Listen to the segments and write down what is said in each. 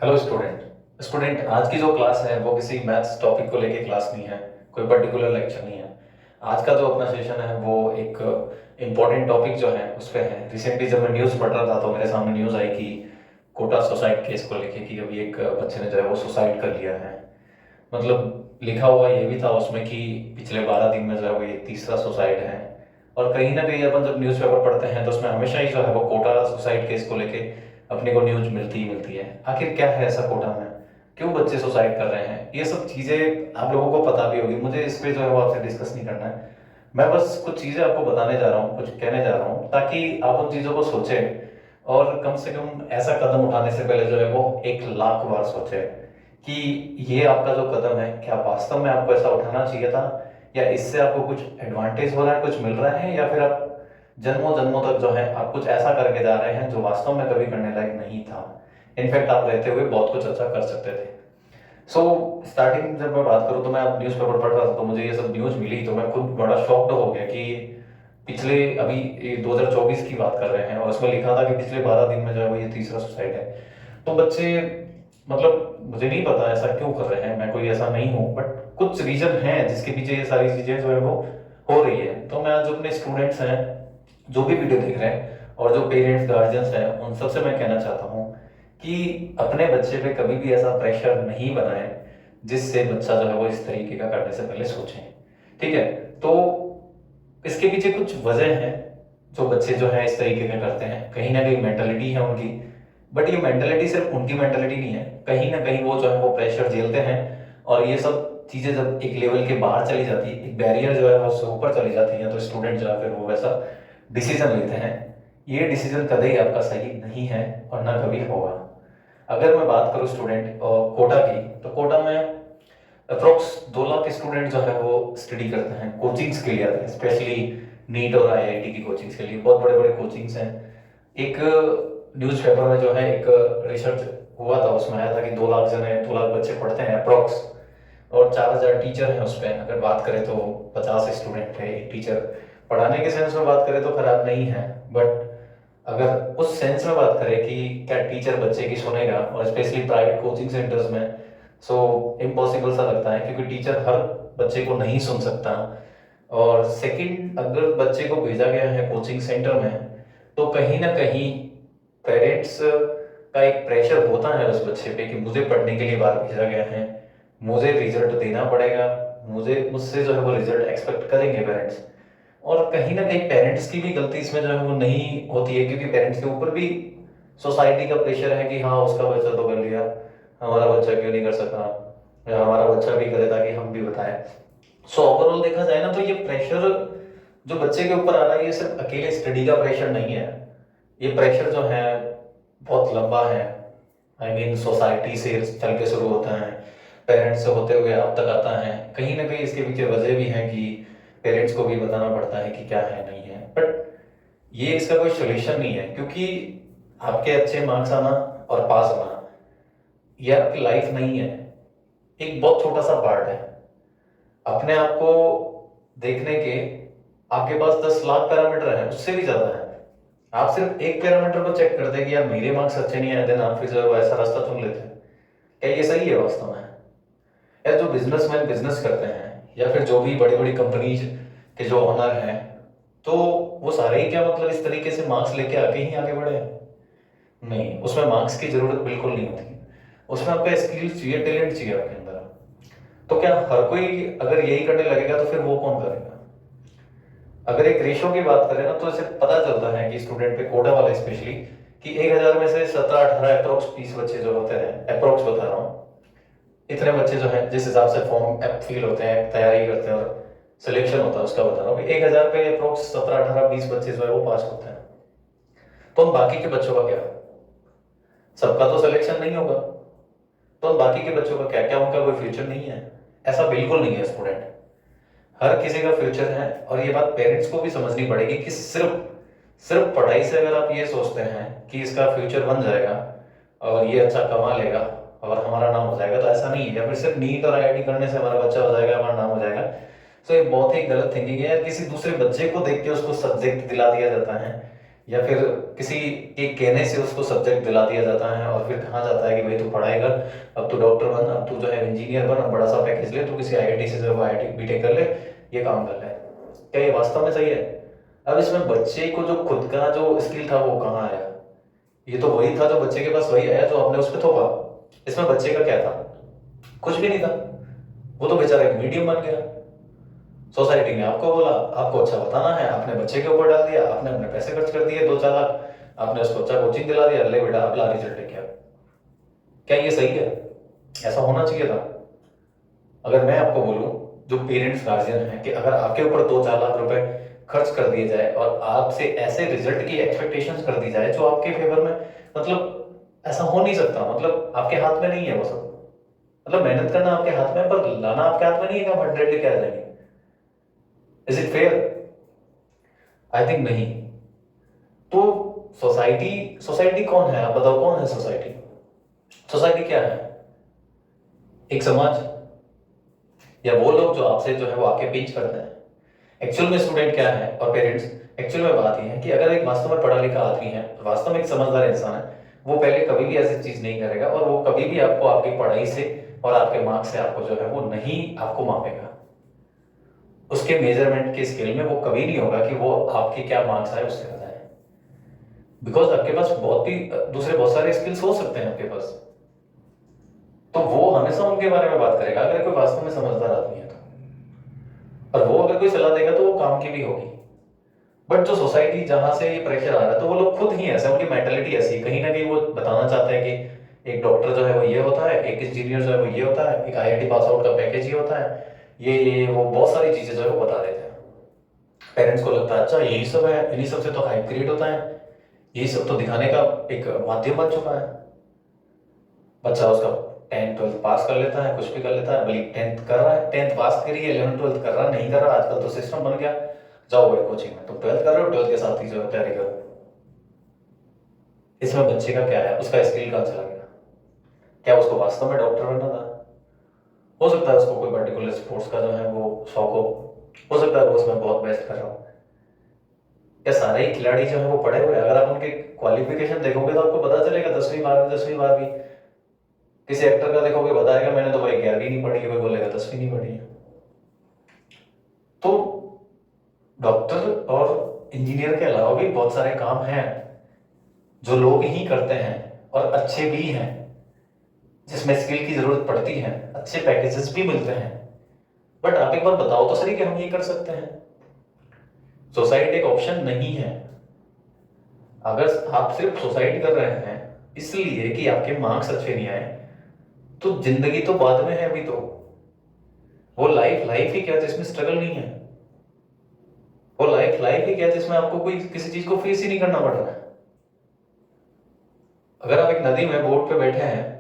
Hello student student आज की जो क्लास है वो किसी मैथ्स टॉपिक को लेके क्लास नहीं है। कोई पर्टिकुलर लेक्चर नहीं है। आज का जो अपना सेशन है वो एक इम्पोर्टेंट टॉपिक जो है उस पर है। रिसेंटली जब मैं न्यूज़ पढ़ रहा था तो मेरे सामने न्यूज़ आई कि कोटा सुसाइड केस को लेके कि अभी एक बच्चे ने जो है वो सुसाइड कर लिया है। मतलब लिखा हुआ ये भी था उसमें कि पिछले 12 दिन में जो है वो ये तीसरा सुसाइड है। और कहीं ना कहीं अपन जब न्यूज़पेपर पढ़ते हैं तो उसमें हमेशा ही जो है वो कोटा सुसाइड केस को लेके अपने को न्यूज़ मिलती ही मिलती है। आखिर क्या है ऐसा कोटा में, क्यों बच्चे सुसाइड कर रहे हैं, ये सब चीज़ें आप लोगों को पता भी होगी। मुझे इस पे जो है वो आपसे डिस्कस नहीं करना है। मैं बस कुछ चीज़ें आपको बताने जा रहा हूँ, कुछ कहने जा रहा हूँ ताकि आप उन चीज़ों को सोचें और कम से कम ऐसा कदम उठाने से पहले जो है वो 1 लाख बार सोचें कि ये आपका जो कदम है क्या वास्तव में आपको ऐसा उठाना चाहिए था, या इससे आपको कुछ एडवांटेज हो रहा है, कुछ मिल रहा है, या फिर आप जन्मों जन्मों तक जो है आप कुछ ऐसा करके जा रहे हैं जो वास्तव में कभी करने लायक नहीं था। इनफैक्ट आप रहते हुए बहुत कुछ अच्छा कर सकते थे। सो स्टार्टिंग जब मैं बात करूँ तो मैं अब न्यूज़पेपर पढ़ रहा था तो मुझे ये सब न्यूज़ मिली तो मैं खुद बड़ा शॉक्ड हो गया कि पिछले अभी ये 2024 की बात कर रहे हैं और उसमें लिखा था कि पिछले 12 दिन में जो है वो ये तीसरा सुसाइड है। तो बच्चे, मतलब मुझे नहीं पता ऐसा क्यों कर रहे हैं, मैं कोई ऐसा नहीं हूँ, बट कुछ रीजन है जिसके पीछे ये सारी चीजें जो है वो हो रही है। तो मैं आज जो अपने स्टूडेंट्स हैं जो भी वीडियो देख रहे हैं और जो पेरेंट्स गार्जियंस हैं उन सबसे मैं कहना चाहता हूँ कि अपने बच्चे पे कभी भी ऐसा प्रेशर नहीं बनाएं जिससे बच्चा जो है वो इस तरीके का करने से पहले सोचें। ठीक है। तो इसके पीछे कुछ वजह है जो बच्चे जो है इस तरीके का करते हैं। कहीं ना कहीं मेंटलिटी है उनकी, बट ये मेंटलिटी सिर्फ उनकी मेंटलिटी नहीं है, कहीं ना कहीं वो जो है वो प्रेशर झेलते हैं। और ये सब चीजें जब एक लेवल के बाहर चली जाती है, एक बैरियर जो है वो उससे ऊपर चली जाती है, तो स्टूडेंट जो है फिर वो वैसा डिसीजन लेते हैं। ये डिसीजन कभी आपका सही नहीं है और ना कभी होगा। अगर मैं बात करूँ स्टूडेंट कोटा की, तो कोटा में अप्रोक्स 2 लाख स्टूडेंट जो है वो स्टडी करते हैं, कोचिंग्स के लिए आते हैं, स्पेशली नीट और आईआईटी की कोचिंग्स के लिए बहुत बड़े बड़े कोचिंग्स हैं। एक न्यूज़पेपर में जो है एक रिसर्च हुआ था, उसमें आया था कि 2 लाख बच्चे पढ़ते हैं अप्रोक्स, और 4,000 टीचर हैं उस पर। अगर बात करें तो 50 स्टूडेंट है, एक टीचर। पढ़ाने के सेंस में बात करें तो खराब नहीं है, बट अगर उस सेंस में बात करें कि क्या टीचर बच्चे की सुनेगा, और स्पेशली प्राइवेट कोचिंग सेंटर्स में, सो इम्पॉसिबल सा लगता है क्योंकि टीचर हर बच्चे को नहीं सुन सकता। और सेकंड, अगर बच्चे को भेजा गया है कोचिंग सेंटर में तो कहीं ना कहीं पेरेंट्स का एक प्रेशर होता है उस बच्चे पे कि मुझे पढ़ने के लिए बाहर भेजा गया है, मुझे रिजल्ट देना पड़ेगा, मुझे मुझसे जो है वो रिजल्ट एक्सपेक्ट करेंगे पेरेंट्स। और कहीं ना कहीं पेरेंट्स की भी गलती इसमें जो है वो नहीं होती है, क्योंकि पेरेंट्स के ऊपर भी सोसाइटी का प्रेशर है कि हाँ उसका बच्चा तो कर लिया, हमारा बच्चा क्यों नहीं कर सका, या हमारा बच्चा भी करे ताकि हम भी बताएं। सो ओवरऑल देखा जाए ना तो ये प्रेशर जो बच्चे के ऊपर आ रहा है ये सिर्फ अकेले स्टडी का प्रेशर नहीं है। ये प्रेशर जो है बहुत लंबा है। आई मीन सोसाइटी से चल के शुरू होता है, पेरेंट्स से होते हुए आप तक आता है। कहीं ना कहीं इसके पीछे वजह भी है कि पेरेंट्स को भी बताना पड़ता है कि क्या है नहीं है, बट ये इसका कोई सोल्यूशन नहीं है। क्योंकि आपके अच्छे मार्क्स आना और पास होना ये आपकी लाइफ नहीं है, एक बहुत छोटा सा पार्ट है। अपने आप को देखने के आपके पास 10 लाख पैरामीटर है, उससे भी ज्यादा है। आप सिर्फ एक पैरामीटर को चेक करते हैं कि यार मेरे मार्क्स अच्छे नहीं आए, देन आप फिर जो है वो ऐसा रास्ता चुन लेते हैं। क्या ये सही है वास्तव में? या जो बिजनेसमैन बिजनेस करते हैं या फिर जो भी बड़ी बड़ी कंपनीज के जो ओनर हैं, तो वो सारे ही क्या मतलब इस तरीके से मार्क्स लेके आके ही आगे बढ़े हैं? नहीं, उसमें मार्क्स की जरूरत बिल्कुल नहीं होती। उसमें आपका स्किल चाहिए, टैलेंट चाहिए आपके अंदर। तो क्या हर कोई अगर यही करने लगेगा तो फिर वो कौन करेगा? अगर एक रेशो की बात करें ना तो इसे पता चलता है कि स्टूडेंट पे, कोटा वाला स्पेशली, कि 1,000 में से 17-18 अप्रोक्स 20 बच्चे जो होते हैं, अप्रोक्स बता रहा हूँ, इतने बच्चे जो हैं जिस हिसाब से फॉर्म ऐप फिल होते हैं, तैयारी करते हैं और सिलेक्शन होता है उसका बता रहा हूँ, 1,000 पे अप्रोक्स 17-18-20 बच्चे जो है वो पास होते हैं। तो उन बाकी के बच्चों का क्या? सबका तो सिलेक्शन नहीं होगा, तो उन बाकी के बच्चों का क्या? क्या उनका कोई फ्यूचर नहीं है? ऐसा बिल्कुल नहीं है स्टूडेंट, हर किसी का फ्यूचर है। और ये बात पेरेंट्स को भी समझनी पड़ेगी कि सिर्फ सिर्फ पढ़ाई से अगर आप ये सोचते हैं कि इसका फ्यूचर बन जाएगा और ये अच्छा कमा लेगा और हमारा नाम हो जाएगा, तो ऐसा नहीं है। या फिर सिर्फ नीट और आईआईटी करने से हमारा बच्चा हो जाएगा, हमारा नाम हो जाएगा, तो ये बहुत ही गलत थिंकिंग है यार। किसी दूसरे बच्चे को देख के उसको सब्जेक्ट दिला दिया जाता है या फिर किसी एक कहने से उसको सब्जेक्ट दिला दिया जाता है और फिर कहा जाता है कि भाई तू पढ़ाई कर, अब तू डॉक्टर बन, अब तू जो है इंजीनियर बन, अब बड़ा सा पैकेज ले, तू किसी आईआईटी से जो आईआईटी बीटेक कर ले, ये काम कर ले। क्या ये वास्तव में सही है? अब इसमें बच्चे को जो खुद का जो स्किल था वो कहाँ आया? ये तो वही था जो बच्चे के पास वही आया जो आपने उस पर थोपा। इसमें बच्चे का क्या था? कुछ भी नहीं था। वो तो बेचारा एक मीडियम बन गया। सोसाइटी ने आपको बोला, आपको अच्छा बताना है, आपने बच्चे के ऊपर डाल दिया, आपने अपने पैसे खर्च कर दिए 2-4 लाख, आपने उसको अच्छा कोचिंग दिला दिया, ले बेटा अगला रिजल्ट लेके आओ। क्या ये सही है? ऐसा होना चाहिए था? अगर मैं आपको बोलूं, जो पेरेंट्स गार्जियन हैं, कि अगर आपके ऊपर 2-4 लाख रुपए खर्च कर दिए जाए और आपसे ऐसे रिजल्ट की एक्सपेक्टेशंस कर दी जाए जो आपके फेवर में, मतलब ऐसा हो नहीं सकता। मतलब आपके हाथ में नहीं है वो सब। मतलब मेहनत करना आपके हाथ में है, पर लाना आपके हाथ में नहीं है कि आप 100 लेके आ जाएंगे। Is it fair? I think नहीं। तो सोसाइटी सोसाइटी कौन है? आप बताओ, कौन है सोसाइटी? सोसाइटी क्या है? एक समाज, या वो लोग जो आपसे जो है वो आके पिंच करते हैं? एक्चुअल में स्टूडेंट क्या है और पेरेंट्स, एक्चुअल में बात यह है कि अगर एक वास्तव में पढ़ा लिखा आदमी है, वास्तव में एक समझदार इंसान है, वो पहले कभी भी ऐसी चीज नहीं करेगा और वो कभी भी आपको आपकी पढ़ाई से और आपके मार्क्स से आपको जो है वो नहीं आपको मापेगा। उसके मेजरमेंट के स्केल में वो कभी नहीं होगा कि वो आपके क्या मार्क्स आए उससे बताए। बिकॉज आपके पास बहुत सारे स्किल्स हो सकते हैं आपके पास, तो वो हमेशा उनके बारे में बात करेगा अगर कोई वास्तव में समझदार आदमी है तो। और वो अगर कोई सलाह देगा तो वो काम की भी होगी। बट जो सोसाइटी जहां से ये प्रेशर आ रहा है, तो वो लोग खुद ही ऐसे, उनकी मेंटेलिटी ऐसी है, कहीं ना कहीं वो बताना चाहते हैं कि एक डॉक्टर जो है वो ये होता है, एक इंजीनियर जो है वो ये होता है, एक आईआईटी पास आउट का पैकेज ये होता है, ये वो बहुत सारी चीजें जो है वो बता देते हैं। पेरेंट्स को लगता है अच्छा यही सब है, इन्हीं सब से तो हाई क्रिएट होता है, यही सब तो दिखाने का एक माध्यम बन चुका है। बच्चा उसका 10th 12th पास कर लेता है, कुछ भी कर लेता है, भले 10th कर रहा है, 10th पास करिए, 11th 12th कर रहा है, नहीं कर रहा, आजकल तो सिस्टम बन गया, जाओ भाई कोचिंग में, तुम 12th कर रहे हो, 12th के साथ ही जो है तैयारी करो। इसमें बच्चे का क्या है? उसका स्किल कहाँ चला गया? क्या उसको वास्तव में डॉक्टर बनना था? हो सकता है उसको कोई पर्टिकुलर स्पोर्ट्स का जो है वो शौक हो सकता है वो उसमें बहुत बेस्ट कर रहा हो। क्या सारे ही खिलाड़ी जो है वो पढ़े हुए हैं? अगर आप उनके क्वालिफिकेशन देखोगे तो आपको पता चलेगा 10वीं 12वीं 10वीं 12वीं। किसी एक्टर का देखोगे बताएगा मैंने तो भाई 11वीं नहीं पढ़ी है, कोई बोलेगा 10वीं नहीं पढ़ी है। तो डॉक्टर और इंजीनियर के अलावा भी बहुत सारे काम हैं जो लोग ही करते हैं और अच्छे भी हैं, जिसमें स्किल की जरूरत पड़ती है, अच्छे पैकेजेस भी मिलते हैं। बट आप एक बार बताओ तो सही कि हम ये कर सकते हैं? सुसाइड एक ऑप्शन नहीं है। अगर आप सिर्फ सुसाइड कर रहे हैं इसलिए कि आपके मार्क्स अच्छे नहीं आए, तो जिंदगी तो बाद में है अभी तो। वो लाइफ लाइफ ही क्या जिसमें स्ट्रगल नहीं है? वो लाइफ लाइफ ही क्या जिसमें आपको कोई किसी चीज को फेस ही नहीं करना पड़ रहा है? अगर आप एक नदी में बोट पे बैठे हैं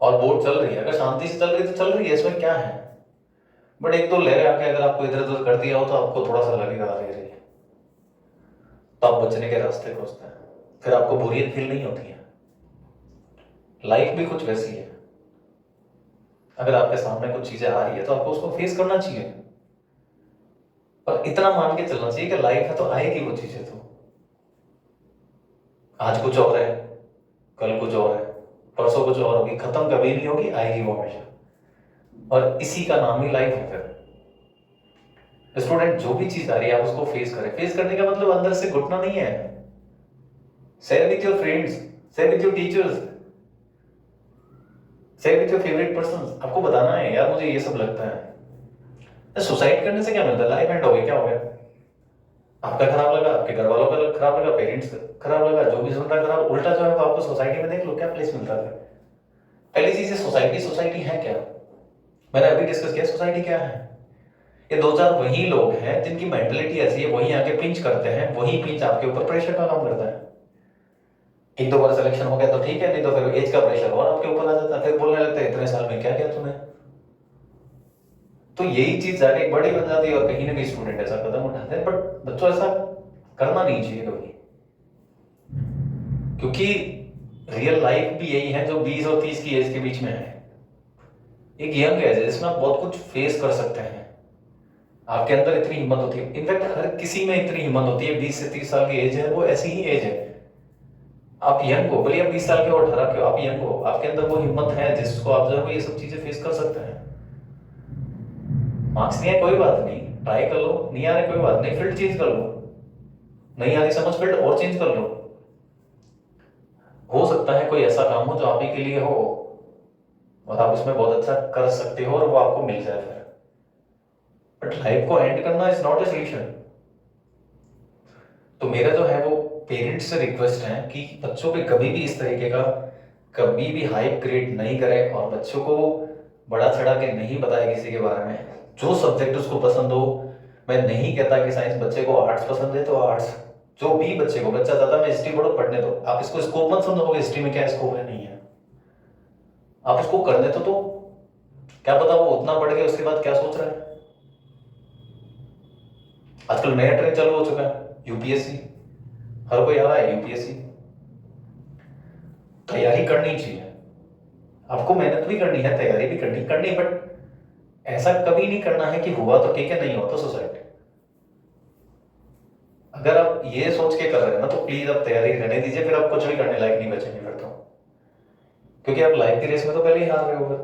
और बोट चल रही है, अगर शांति से चल रही है तो चल रही है, इसमें क्या है? बट एक दो लहरें आके अगर आपको इधर उधर कर दिया हो तो आपको थोड़ा सा लगेगा ले रही है, तो आप बचने के रास्ते खोजते हैं, फिर आपको बोरियत फील नहीं होती है। लाइफ भी कुछ वैसी है। अगर आपके सामने कुछ चीजें आ रही है तो आपको उसको फेस करना चाहिए, और इतना मान के चलना चाहिए कि लाइफ है तो आएगी वो चीजें। तो आज कुछ और है, कल कुछ और है, परसों कुछ और होगी, खत्म कभी नहीं होगी, आएगी वो हमेशा। और इसी का नाम ही लाइफ है। फिर स्टूडेंट जो भी चीज आ रही है आप उसको फेस करें। फेस करने का मतलब अंदर से घुटना नहीं है। Share with your friends, share with your teachers, share with your favourite person. आपको बताना है यार मुझे ये सब लगता है। सुसाइड करने से क्या मिलता है? लाइफ एंड हो गई, क्या हो गया? आपका खराब लगा, आपके घर वालों का खराब लगा, पेरेंट्स का खराब लगा, जो भी सुन रहा है खराब। उल्टा जो है आपको सोसाइटी में देख लो क्या प्लेस मिलता है। पहली चीज है सोसाइटी। सोसाइटी है क्या? मैंने अभी डिस्कस किया सोसाइटी क्या है। ये 2-4 वही लोग हैं जिनकी मेंटेलिटी ऐसी है, वही आके पिंच करते हैं, वही पिंच आपके ऊपर प्रेशर का काम करता है। एक दो बार सिलेक्शन हो गया तो ठीक है, नहीं तो फिर एज का प्रेशर और आपके ऊपर आ जाता है, फिर बोलने लगते हैं इतने साल में क्या किया तूने। तो यही चीज जाके बड़ी बन जाती है और कहीं ना कहीं स्टूडेंट ऐसा कदम उठाते हैं। बट बच्चों ऐसा करना नहीं चाहिए कभी, क्योंकि रियल लाइफ भी यही है जो 20 और 30 की एज के बीच में है। एक यंग एज है जिसमें आप बहुत कुछ फेस कर सकते हैं। आपके अंदर इतनी हिम्मत होती है, इनफैक्ट हर किसी में इतनी हिम्मत होती है। 20 से 30 साल की एज है, वो ऐसी ही एज है। आप यंग हो, बोलिए आप 20 साल के हो, 18 के हो, आप यंग हो, आपके अंदर वो हिम्मत है जिसको आप जो है वो ये सब चीजें फेस कर सकते हैं। मार्क्स नहीं है कोई बात नहीं, ट्राई कर लो, नहीं आ रहे कोई बात नहीं, फील्ड चेंज कर लो, नहीं आ रही समझ फील्ड और चेंज कर लो। हो सकता है कोई ऐसा काम हो जो आप ही के लिए हो और आप उसमें बहुत अच्छा कर सकते हो और वो आपको मिल जाए फिर। बट लाइफ को एंड करना इज नॉट ए सोल्यूशन। तो मेरा जो है वो पेरेंट्स से रिक्वेस्ट है कि बच्चों पे कभी भी इस तरीके का कभी भी हाइप क्रिएट नहीं करें और बच्चों को बड़ा चढ़ा के नहीं बताए किसी के बारे में। जो सब्जेक्ट उसको पसंद हो, मैं नहीं कहता कि साइंस बच्चे को आर्ट्स पसंद है तो आर्ट्स, जो भी बच्चे को, बच्चा चाहता मैं हिस्ट्री पढ़ो पढ़ने दो, आप इसको स्कोप मत समझोगे हिस्ट्री में क्या स्कोप है नहीं है, आप इसको करने तो क्या पता वो उतना पढ़ के उसके बाद क्या सोच रहा है। आजकल नया ट्रेंड चालू हो चुका है यूपीएससी, हर कोई आ रहा है यूपीएससी। तैयारी करनी चाहिए, आपको मेहनत भी करनी है, तैयारी भी करनी, बट ऐसा कभी नहीं करना है कि हुआ तो ठीक है, नहीं हुआ तो सुसाइड। अगर आप ये सोच के कर रहे हैं ना तो प्लीज आप तैयारी रहने दीजिए, फिर आप कुछ भी करने लायक नहीं बचेंगे फिर तो, क्योंकि आप लाइफ की रेस में तो पहले ही हार रहे हो फिर।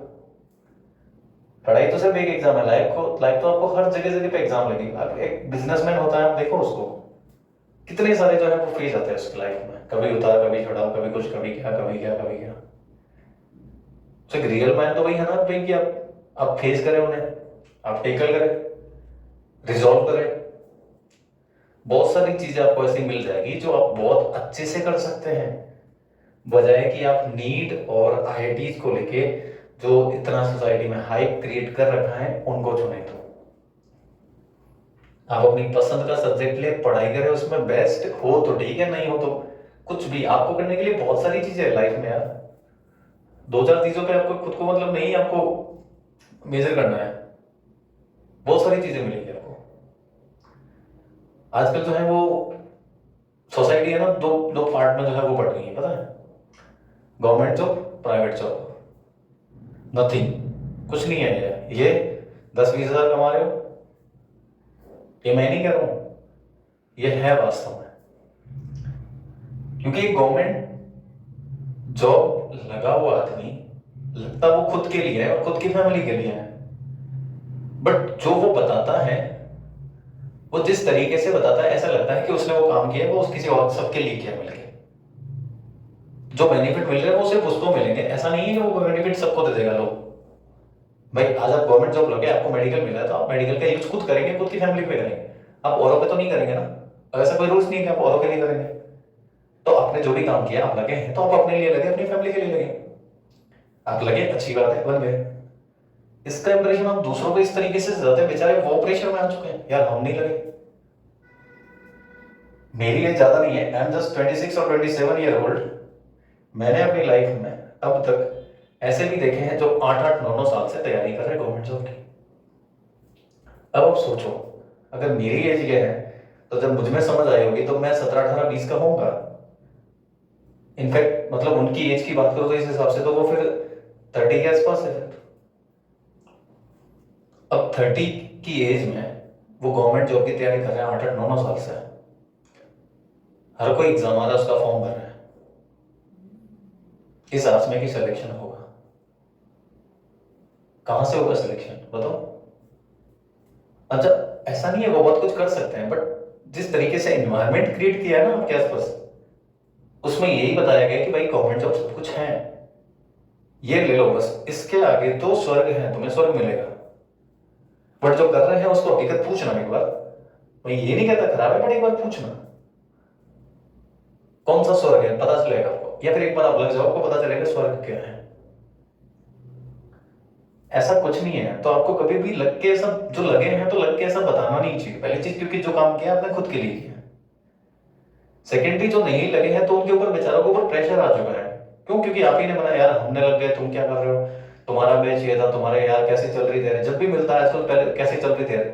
पढ़ाई तो सिर्फ एक एग्जाम है, लाइफ तो आपको हर जगह जगह पे एग्जाम लगेगी। आप एक बिजनेसमैन होता है, आप देखो उसको कितने सारे जो है वो फेज आते हैं उसकी लाइफ में, कभी उतार कभी चढ़ाव, कभी कुछ, कभी क्या कभी क्या कभी क्या। तो एक रियल मैन तो वही है ना भाई कि आप फेस करें उन्हें, आप टेकल करें, रिजॉल्व करें। बहुत सारी चीजें आपको ऐसी मिल जाएगी जो आप बहुत अच्छे से कर सकते हैं, बजाय कि आप नीट और आईआईटीज को लेके जो इतना सोसाइटी में हाइप क्रिएट कर रखा है उनको चुने। तो आप अपनी पसंद का सब्जेक्ट ले, पढ़ाई करें, उसमें बेस्ट हो तो ठीक है, नहीं हो तो कुछ भी। आपको करने के लिए बहुत सारी चीजें है लाइफ में यार, दो चार चीजों पे आपको खुद को मतलब नहीं आपको मेजर करना है, बहुत सारी चीजें मिलेंगी आपको। आजकल जो है वो सोसाइटी है ना, दो दो पार्ट में जो है वो बढ़ गई है, पता है, government job, private job, nothing, कुछ नहीं है ये 10-20 हजार कमा रहे हो, ये मैं नहीं कह रहा हूं, ये है वास्तव में। क्योंकि गवर्नमेंट जॉब लगा हुआ आदमी लगता वो खुद के लिए है और खुद की फैमिली के लिए है, बट जो वो बताता है वो जिस तरीके से बताता है ऐसा लगता है कि उसने वो काम किया है वो किसी और सबके लिए किया मिलके। जो बेनिफिट मिल रहे हैं वो सिर्फ उसको मिलेंगे, ऐसा नहीं है कि वो बेनिफिट सबको दे देगा। लोग भाई आज आप गवर्नमेंट जॉब लगे, आपको मेडिकल मिला है तो आप मेडिकल का यूज खुद करेंगे, खुद की फैमिली पे करेंगे, आप औरों पे तो नहीं करेंगे ना। अब ऐसा कोई रूल्स नहीं है कि आप औरों के लिए करेंगे। तो आपने जो भी काम किया आप लगे हैं तो आप अपने लिए लगे, अपनी फैमिली के लिए लगे, आप लगे अच्छी बात है, बन गए। इसका इंप्रेशन आप दूसरों को इस तरीके से ज्यादा, बेचारे वो प्रेशर में आ चुके हैं यार हम नहीं लगे। मेरी एज ज्यादा नहीं है, आई एम जस्ट 26 और 27 ईयर ओल्ड। मैंने अपनी लाइफ में अब तक ऐसे भी देखे हैं जो 8-8 9 9 साल से तैयारी कर रहे हैं गवर्नमेंट जॉब की। अब आप सोचो, अगर मेरी एज ये है तो जब मुझ में समझ आई होगी तो मैं 17 18 20 का होऊंगा। इनफैक्ट मतलब उनकी एज की बात करो तो इस हिसाब से तो वो फिर 30 के आसपास है। अब 30 की एज में वो गवर्नमेंट जॉब की तैयारी कर रहे हैं 8-8 9 9 साल से, हर कोई एग्जाम आ रहा है उसका फॉर्म भर रहा है, इस आस में कि सिलेक्शन होगा। कहां से होगा सिलेक्शन बताओ। अच्छा, ऐसा नहीं है वो बहुत कुछ कर सकते हैं, बट जिस तरीके से एनवायरनमेंट क्रिएट किया है ना आपके आसपास, उसमें यही बताया गया कि भाई गवर्नमेंट जॉब सब कुछ है, ये ले लो बस, इसके आगे तो स्वर्ग है, तुम्हें स्वर्ग मिलेगा। बट जो कर रहे हैं उसको हकीकत पूछना एक बार, मैं ये नहीं कहता खराब है, बट एक बार पूछना कौन सा स्वर्ग है पता चलेगा आपको, या फिर एक बार आप लग जाओ आपको पता चलेगा स्वर्ग क्या है। ऐसा कुछ नहीं है, तो आपको कभी भी लग के ऐसा, जो लगे हैं तो लग के ऐसा बताना नहीं चाहिए, पहली चीज, क्योंकि जो काम किया आपने खुद के लिए किया। सेकेंडली जो नहीं लगे हैं तो उनके ऊपर, बेचारों के ऊपर प्रेशर आ चुका है। क्यों? क्योंकि आप ही ने बनाया यार, हमने लग गए, तुम क्या कर रहे हो, तुम्हारा बैच ये था, तुम्हारे यार कैसे चल रही तैयारी, जब भी मिलता है आजकल पहले कैसे चल रही तैयारी,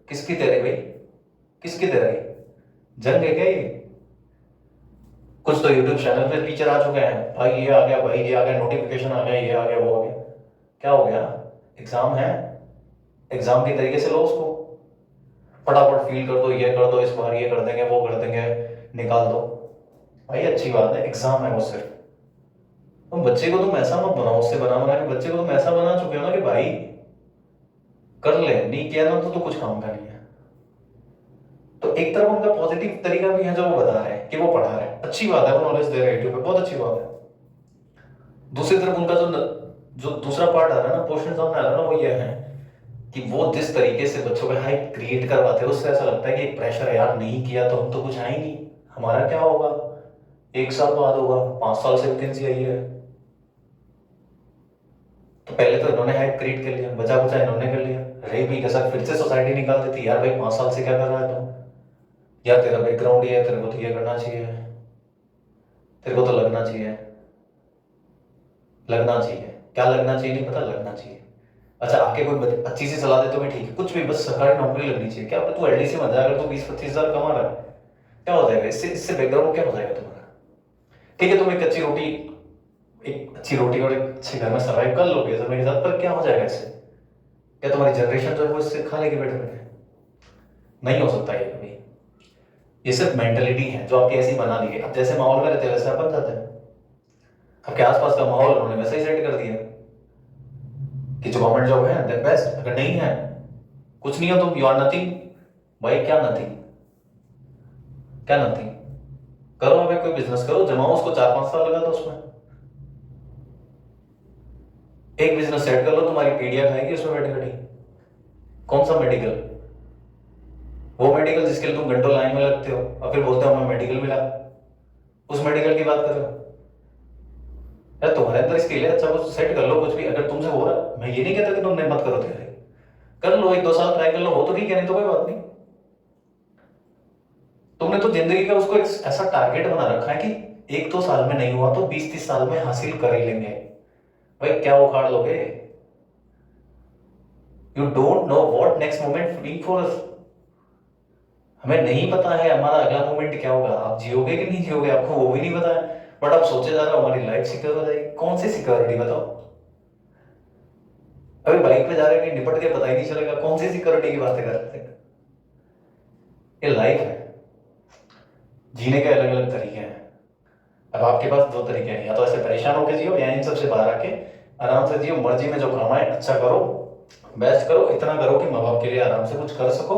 किसकी तैयारी भाई, किसकी तैयारी, जंग है क्या ये? कुछ तो यूट्यूब चैनल पे टीचर आ चुके हैं, भाई ये आ गया, भाई ये आ गया, नोटिफिकेशन आ गया, ये आ गया, वो आ गया। क्या हो गया? एग्जाम है, एग्जाम के तरीके से लो उसको, फटाफट फील कर दो, ये कर दो, इस बार ये कर देंगे, वो कर देंगे, निकाल दो। भाई अच्छी बात है, एग्जाम है वो सिर्फ। तुम बच्चे को तुम ऐसा मत बनाओ, उससे बना के बच्चे को तुम ऐसा बना चुके हो ना कि भाई कर ले, नहीं किया ना तो कुछ काम का नहीं है। तो एक तरफ उनका पॉजिटिव तरीका भी है जो वो बता रहे हैं कि वो पढ़ा रहे हैं, अच्छी बात है, वो नॉलेज दे रहे हैं यूट्यूब पे, बहुत अच्छी बात है। दूसरी तरफ उनका जो दूसरा पार्ट आ रहा है ना, पोर्शन सामने आ रहा है ना, वो ये है कि वो जिस तरीके से बच्चों पे हाइप क्रिएट करवाते हैं, उससे ऐसा लगता है कि एक प्रेशर है यार, नहीं किया तो हम तो कुछ आएंगे, हमारा क्या होगा, 1 साल बाद होगा, 5 साल से वैकेंसी आई है। तो पहले तो इन्होंने हाइप क्रिएट कर लिया, बचा बचा इन्होंने कर लिया, रही भी के साथ फिर से सोसाइटी निकाल देती यार, भाई 5 साल से क्या कर रहा है तुम, यार तेरा बैकग्राउंड ये है, तेरे को तो ये करना चाहिए, तेरे को तो लगना चाहिए, लगना चाहिए, क्या लगना चाहिए नहीं पता, लगना चाहिए। अच्छा आके कोई अच्छी सी सलाह दे तो भी ठीक है, कुछ भी, बस सरकारी नौकरी लगनी चाहिए। क्या तू एलडीसी में जा, अगर तू 20-25 हजार कमा रहा है, क्या हो जाएगा इससे, इससे बैकग्राउंड क्या हो जाएगा तुम्हारा। ठीक है तुम एक अच्छी रोटी और एक अच्छे घर में सर्वाइव कर लोगे समय के साथ, पर क्या हो जाएगा इससे, क्या तुम्हारी जनरेशन जो है वो इससे खा लेगी बैठे बैठे, नहीं हो सकता ये कभी। ये सिर्फ मेंटेलिटी है जो आपकी ऐसी बना दी है। अब जैसे माहौल में रहते हैं वैसे आप बन जाते हैं, आपके आसपास का माहौल उन्होंने वैसे ही सेट कर दिया कि जो गवर्नमेंट जॉब है दैट बेस्ट, अगर नहीं है, कुछ नहीं हो तुम, यू आर नथिंग। भाई क्या नथिंग, क्या नथिंग, करो अब कोई बिजनेस करो, जमाओ उसको, 4-5 साल लगा दो उसमें, एक बिजनेस सेट कर लो, तुम्हारी पीढ़ियां खाएगी उसमें बैठी बैठी। कौन सा मेडिकल, वो मेडिकल जिसके लिए तुम घंटों लाइन में लगते हो और फिर बोलते हो हमें मेडिकल मिला, उस मेडिकल की बात कर रहे हो यार, तुम्हारे अंदर स्किल है, अच्छा कुछ सेट कर लो, कुछ भी अगर तुमसे हो रहा, मैं ये नहीं कहता कि तुम नहीं मत करो, तैयारी कर लो, 1-2 साल ट्राई कर लो, हो तो ठीक है, नहीं तो कोई बात नहीं। तुमने तो जिंदगी का उसको एक ऐसा टारगेट बना रखा है कि 1-2 साल में नहीं हुआ तो 20-30 साल में हासिल कर ही लेंगे। भाई क्या उखाड़ लोगे, you don't know what next moment be for us. हमें नहीं पता है हमारा अगला मोमेंट क्या होगा, आप जियोगे कि नहीं जियोगे आपको वो भी नहीं पता है, बट आप सोचे जा रहे हो हमारी लाइफ सिक्योर हो जाएगी। कौन सी सिक्योरिटी बताओ, अभी बाइक पे जा रहे हैं निपट के पता ही नहीं चलेगा, कौन सी सिक्योरिटी की बातें कर रहे हैं। ये लाइफ है, जीने के अलग अलग तरीके हैं। अब आपके पास 2 तरीके हैं, या तो ऐसे परेशान होकर जियो, या इन सबसे बाहर आके आराम से जियो, मर्जी में जो कमाए अच्छा करो, बेस्ट करो, इतना करो कि माँ बाप के लिए आराम से कुछ कर सको,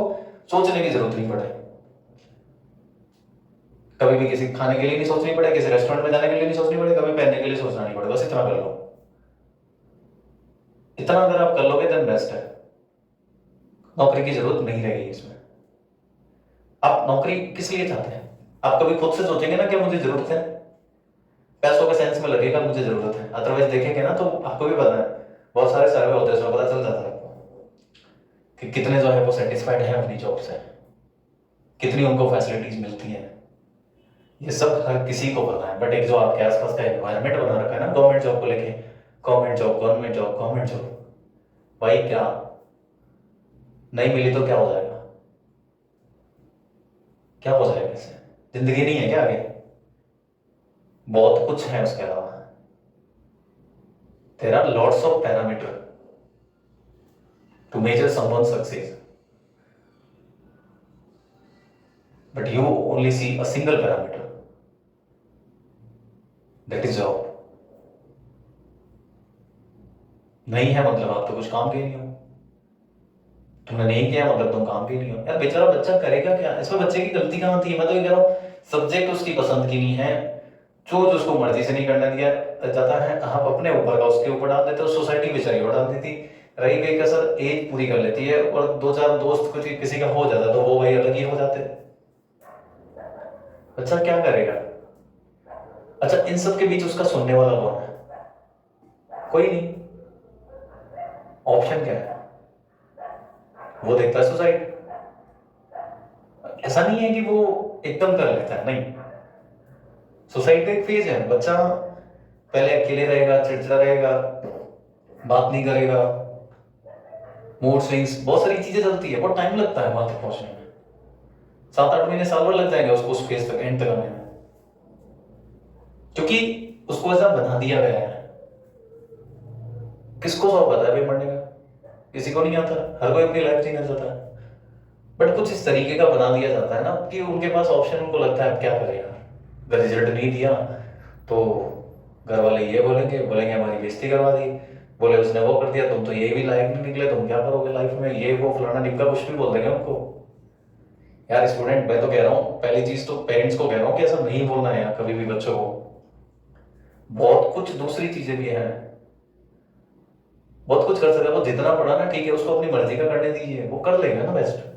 सोचने की जरूरत नहीं पड़े, कभी भी किसी खाने के लिए नहीं सोचनी पड़े, किसी रेस्टोरेंट में जाने के लिए नहीं सोचनी पड़े, कभी पहनने के लिए सोचना नहीं पड़े, बस इतना कर लो। इतना अगर आप कर लोगे देन बेस्ट है, नौकरी की जरूरत नहीं रहेगी इसमें। आप नौकरी किस लिए चाहते हैं, आप कभी खुद से सोचेंगे ना क्या मुझे जरूरत है, पैसों के सेंस में लगेगा मुझे जरूरत है, अदरवाइज देखेंगे ना तो आपको भी पता है, बहुत सारे सर्वे होते हैं उसमें पता चल जाता है आपको कि कितने जो है वो सेटिस्फाइड हैं अपनी जॉब से, कितनी उनको फैसिलिटीज मिलती हैं। ये सब हर किसी को पता है, बट एक जो आपके आसपास का एनवायरनमेंट बना रखा है ना गवर्नमेंट जॉब को लेके, government job, government job, government job, भाई क्या नहीं मिली तो क्या हो जाएगा, क्या हो जाएगा इससे, जिंदगी नहीं है क्या आगे, बहुत कुछ है उसके अलावा। There are lots of parameter to measure someone's success, but you only see a single parameter, that is job। नहीं है मतलब आप तो कुछ काम के ही नहीं हो, तुमने नहीं किया मतलब तुम काम के ही नहीं हो। यार बेचारा बच्चा करेगा क्या, इसमें बच्चे की गलती कहाँ थी, मैं तो ये कह रहा हूँ सब्जेक्ट उसकी पसंद की नहीं है, चूज उसको मर्जी से नहीं करना दिया जाता है, आप अपने ऊपर का उसके ऊपर डाल देते हो, सोसाइटी बेचारी और डाल देती, रही गई कसर एज पूरी कर लेती है, और 2-4 दोस्त कुछ किसी का हो जाता तो वो वही अलग ही हो जाते, बच्चा क्या करेगा। अच्छा इन सब के बीच उसका सुनने वाला कौन है, कोई नहीं, ऑप्शन क्या है, वो देखता है सुसाइड। ऐसा नहीं है कि वो एकदम कर लेता है, नहीं, सुसाइड का एक फेज है, बच्चा पहले अकेले रहेगा, चिड़चिड़ा रहेगा, बात नहीं करेगा, मूड स्विंग्स, बहुत सारी चीजें चलती है, बहुत टाइम लगता है वहां तक पहुंचने में, 7-8 महीने, साल भर लग जाएंगे उसको उस फेज तक, एंड तक आने में, क्योंकि उसको ऐसा बना दिया गया है। किसको शौक आता है भाई मरने का, किसी को नहीं आता, हर कोई अपनी लाइफ जीना चाहता है, बट कुछ इस तरीके का बना दिया जाता है ना कि उनके पास ऑप्शन, उनको लगता है अब क्या करें यार, अगर रिजल्ट नहीं दिया तो घर वाले ये बोलेंगे हमारी बेइज्जती करवा दी, बोले उसने वो कर दिया, तुम तो ये भी लायक नहीं निकले, तुम क्या करोगे लाइफ में, ये वो फलाना ढिमका कुछ भी बोल देंगे उनको। यार स्टूडेंट, मैं तो कह रहा हूँ, पहली चीज तो पेरेंट्स को कह रहा हूँ कि ऐसा नहीं बोलना है यार कभी भी बच्चों को। बहुत कुछ दूसरी चीजें भी हैं, बहुत कुछ कर सकता है वो, जितना पढ़ा ना ठीक है, उसको अपनी मर्जी का करने दीजिए, वो कर लेगा ना बेस्ट।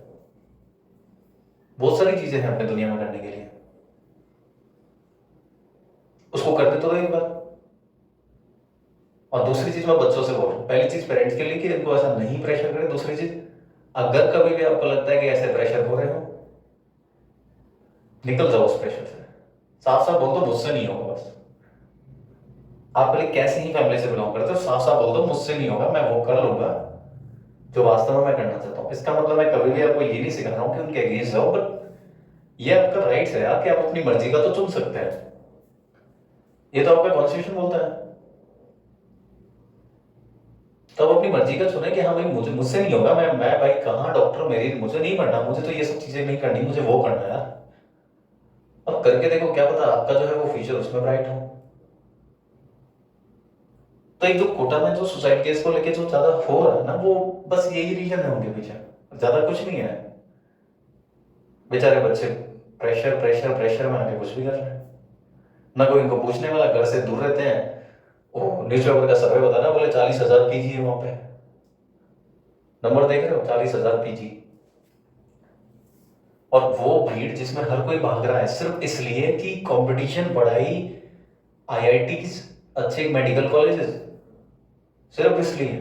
बहुत सारी चीजें हैं अपने दुनिया में करने के लिए, उसको करने तो दो एक बार। और दूसरी चीज मैं बच्चों से बोल रहा हूँ, पहली चीज पेरेंट्स के लिए कि इनको ऐसा नहीं प्रेशर करें, दूसरी चीज अगर कभी भी आपको लगता है कि ऐसे प्रेशर हो रहे हो, निकल जाओ उस प्रेशर से, साफ साफ बोल दो मुझसे नहीं होगा बस। आप भले कैसे ही फैमिली से बिलोंग करते हो, साफ साफ बोल दो मुझसे नहीं होगा, मैं वो कर लूंगा जो वास्तव में मैं करना चाहता हूँ। इसका मतलब मैं कभी भी आपको ये नहीं सिखा रहा हूँ कि उनके अगेंस्ट जाओ, बट ये आपका राइट है यार कि आप अपनी मर्जी का तो चुन सकते हैं, ये तो आपका कॉन्स्टिट्यूशन बोलता है। तो आप अपनी मर्जी का चुने कि हाँ भाई मुझसे नहीं होगा, मैं भाई कहाँ डॉक्टर, मेरी मुझे नहीं पढ़ना, मुझे तो ये सब चीजें नहीं करनी, मुझे वो करना है यार। अब करके देखो, क्या पता आपका जो है वो फ्यूचर उसमें ब्राइट हो। तो एक जो कोटा में जो सुसाइड केस को लेके जो ज्यादा हो रहा है ना, वो बस यही रीजन है उनके पीछे, ज्यादा कुछ नहीं है। बेचारे बच्चे प्रेशर प्रेशर प्रेशर में आके कुछ भी कर रहे हैं, ना कोई इनको पूछने वाला, घर से दूर रहते हैं। वो न्यूज़पेपर का सर्वे बता ना, बोले 40,000 पीजी है वहां पे, नंबर देख रहे हो, 40,000 पीजी। और वो भीड़ जिसमें हर कोई भाग रहा है सिर्फ इसलिए कि कंपटीशन, पढ़ाई, आईआईटी, अच्छे मेडिकल कॉलेजेस, सिर्फ इसलिए।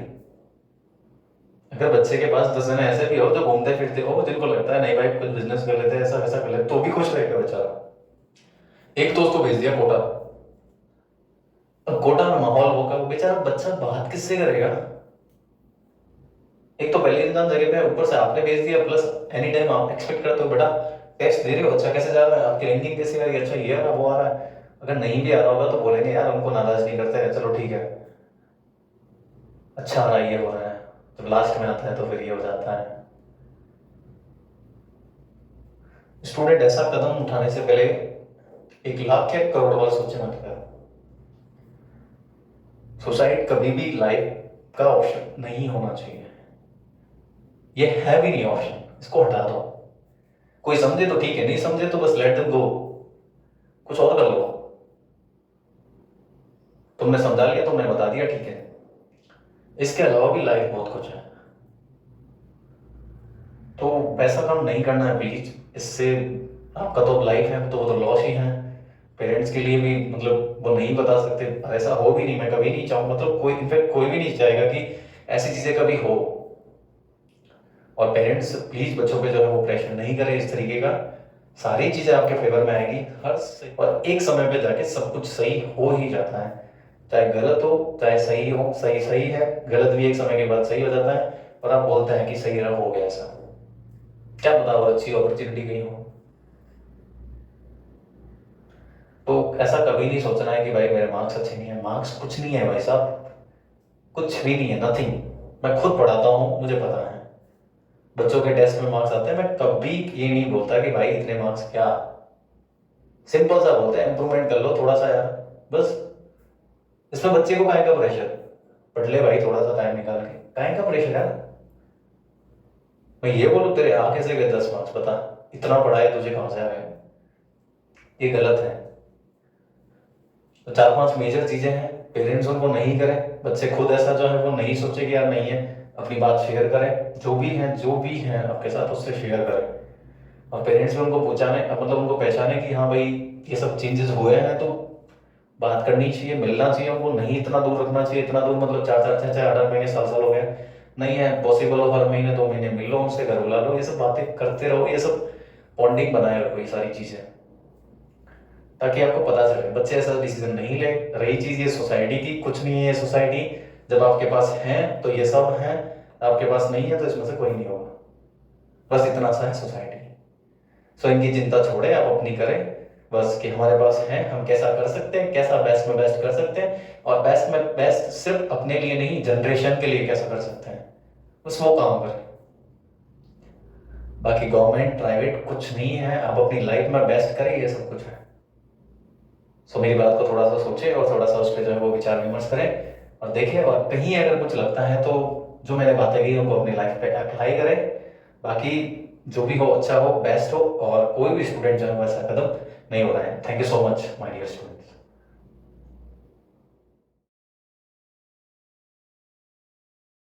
अगर बच्चे के पास 10 जने ऐसे भी हो जो घूमते फिरते हो, जिनको लगता है नहीं भाई कुछ बिजनेस कर लेते हैं, ऐसा वैसा कर लेते, तो भी खुश रहेगा बेचारा। एक तो उसको भेज दिया कोटा, अब कोटा में माहौल होगा, वो बेचारा बच्चा बात किससे करेगा। एक तो पहले इंसान जगह पे है, ऊपर से आपने भेज दिया, प्लस एनी टाइम आप एक्सपेक्ट करते हो बेटा टेस्ट दे रहे हो, अच्छा कैसे जा रहा है, आपकी रैंकिंग कैसी आ रही है, अच्छा ये आ रहा वो आ रहा है। अगर नहीं भी आ रहा होगा तो बोलेंगे यार उनको नाराज नहीं करते हैं, चलो ठीक है, अच्छा आ रहा है, ये हो रहा है। जब लास्ट में आता है तो फिर ये हो जाता है। स्टूडेंट ऐसा कदम उठाने से पहले 1 लाख या करोड़ बार सोचे मत कर। सुसाइड कभी भी लाइफ का ऑप्शन नहीं होना चाहिए, ये है भी नहीं ऑप्शन, इसको हटा दो। कोई समझे तो ठीक है, नहीं समझे तो बस लेट देम गो, कुछ और कर लो। तुमने समझा लिया, तुमने बता दिया, ठीक है, इसके अलावा भी लाइफ बहुत कुछ है। तो वैसा काम नहीं करना है प्लीज, इससे आपका तो लाइफ है तो वो तो लॉस ही है। पेरेंट्स के लिए भी मतलब वो नहीं बता सकते, ऐसा हो भी नहीं, मैं कभी नहीं चाहूँ, मतलब कोई इनफैक्ट कोई भी नहीं चाहेगा कि ऐसी चीजें कभी हो। और पेरेंट्स प्लीज बच्चों पे जो है वो प्रेशर नहीं करें इस तरीके का, सारी चीजें आपके फेवर में आएगी और एक समय पे जाके सब कुछ सही हो ही जाता है, चाहे गलत हो चाहे सही हो, सही सही है, गलत भी एक समय के बाद सही हो जाता है। और आप बोलते हैं कि सही रहा, हो गया ऐसा, क्या पता और अच्छी अपॉर्चुनिटी कहीं हो। तो ऐसा कभी नहीं सोचना है कि भाई मेरे मार्क्स अच्छे नहीं है, मार्क्स कुछ नहीं है भाई साहब, कुछ भी नहीं है, नथिंग। मैं खुद पढ़ाता हूँ, मुझे पता है बच्चों के टेस्ट में मार्क्स आते हैं, मैं कभी ये नहीं बोलता कि भाई इतने मार्क्स क्या, सिंपल सा बोलते हैं इंप्रूवमेंट कर लो थोड़ा सा यार, बस। इसमें बच्चे को काहे का प्रेशर, पढ़ ले भाई थोड़ा सा टाइम निकाल के, काहे का प्रेशर यार। मैं ये बोलूँ तेरे आ कैसे गए 10 मार्क्स, बता, इतना पढ़ाया तुझे कहां से आ गए, ये गलत है। तो 4-5 मेजर चीजें हैं, पेरेंट्स उनको नहीं करें, बच्चे खुद ऐसा जो है वो नहीं सोचे कि यार नहीं है, अपनी बात शेयर करें, जो भी है आपके साथ उससे शेयर करें। और पेरेंट्स भी उनको पहुंचाने, मतलब उनको पहचाने कि हाँ भाई ये सब चेंजेस हुए हैं, तो बात करनी चाहिए, मिलना चाहिए उनको, नहीं इतना दूर रखना चाहिए, इतना दूर मतलब 4-4 6-6 8-8 महीने साल हो गए, नहीं है पॉसिबल हो, हर महीने 2 महीने मिल लो उनसे, घर बुला लो, ये सब बातें करते रहो, ये सब बॉन्डिंग बनाए रखो, ये सारी चीजें, ताकि आपको पता चले बच्चे ऐसा डिसीजन नहीं ले। रही चीज ये सोसाइटी की, कुछ नहीं है ये सोसाइटी, जब आपके पास है तो ये सब है, आपके पास नहीं है तो इसमें से कोई नहीं होगा, बस इतना सा है सोसाइटी। सो इनकी चिंता छोड़े, आप अपनी करें, बस कि हमारे पास है, हम कैसा कर सकते हैं, कैसा बेस्ट में बेस्ट कर सकते हैं, और बेस्ट में बेस्ट सिर्फ अपने लिए नहीं जनरेशन के लिए कैसा कर सकते हैं, बस वो काम करें। बाकी गवर्नमेंट प्राइवेट कुछ नहीं है, आप अपनी लाइफ में बेस्ट करें, ये सब कुछ है। सो मेरी बात को थोड़ा सा सोचे और थोड़ा सा उस पर जो है वो विचार विमर्श करें और देखें, और कहीं अगर कुछ लगता है तो जो मैंने बातें की उनको अपनी लाइफ पे अप्लाई करें। बाकी जो भी हो अच्छा हो, बेस्ट हो, और कोई भी स्टूडेंट जो है वो ऐसा कदम नहीं हो रहा है। Thank you so much my dear students.